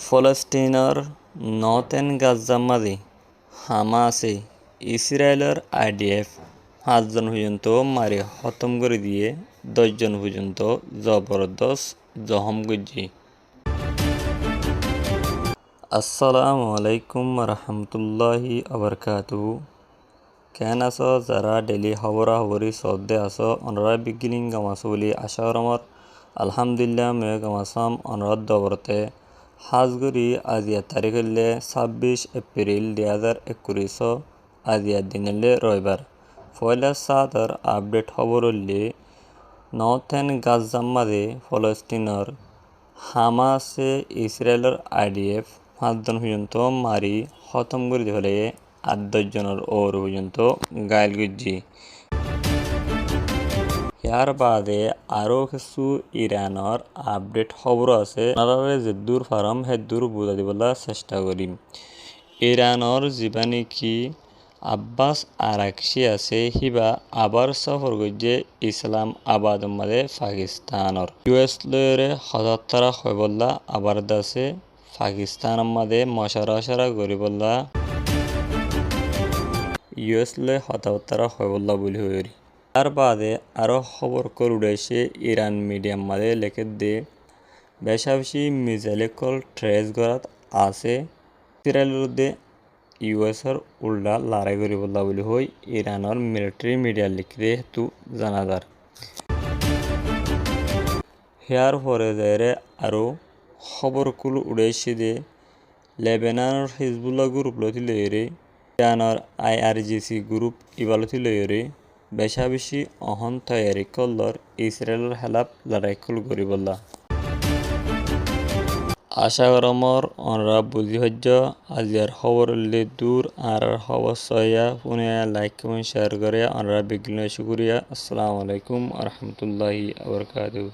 ফলস্তিনৰ north Gaza মাঝে হামাসে ইসরায়েলের IDF 5 জন পর্যন্ত মারি খতম করে দিয়ে 10 জন পর্যন্ত জবরদস্ত জখম করছে। আসসালামু আলাইকুম রহমতুল্লাহি আবরকাতুহু। কেন আছো যারা ডেলি খবরাখবরি চলতে আছো অনরা বিগিলিং গামাছো বলি আশা রমর আলহামদুলিল্লাহ মেয়ে গামাসাম অনুরোধ দবরতে হাজগুড়ি আজিয়া তারিখ হলে 26 এপ্রিল 2021 আজিয়া দিন হলে রবিবার। পয়লা সাদর আপডেট খবর হলে নর্থ গাজা মাঝে ফলস্তিনের হামাসে ইসরায়েলের IDF 5 জন পর্যন্ত মারি খতম করে হলে 8 জনের ওর পর্যন্ত গাইল গুজি। ইয়ার বাদে আরও কিছু ইরানের আপডেট খবর আছে, আপনারা যে দূর ফারাম হে দূর বুঝা দিবলা চেষ্টা করিম। ইরানের জীবানী কি আব্বাস আরাকশি আছে হিবা আবার সফর করছে ইসলাম আবাদ মাঝে পাকিস্তানের US লয়রে হতারা হইবল্লা আবার দাসে পাকিস্তান মাঝে মশারা করিবল্লা US লয় হতারা হইবল্লা বলি হইরি। তার বাদে আরও খবর করে উড়াইছে ইরান মিডিয়াম মাঝে লেখে দে বেশি মিসাইল কল ট্রেস করাত আছে ইসরায়েলের বিরুদ্ধে USর উল্টা লড়াই করিবল্লা বলি হই ইরানের মিলিটারি মিডিয়া লিখে হেতু জানাদার। হেয়ার পরে যাইরে আরও খবর কুল উড়াইছে দে লেবাননের হিজবুল্লাহ গ্রুপ লতি লইরে ইরানের IRGC গ্রুপ ইবালতি লইরে বেশি অহন তৈয়ারি কলর ইসরায়েলের হেলাপ লড়াই কল করিবল্লা। আশা করমর অনরা বুঝি হজ্জ আজিয়ার খবর উল্লে দূর আর খবর soya Pune like comment share করে অনরা বিঘ্ন শুক্রিয়া। আসসালামু আলাইকুম রহমতুল্লাহি আবরকাতুহু।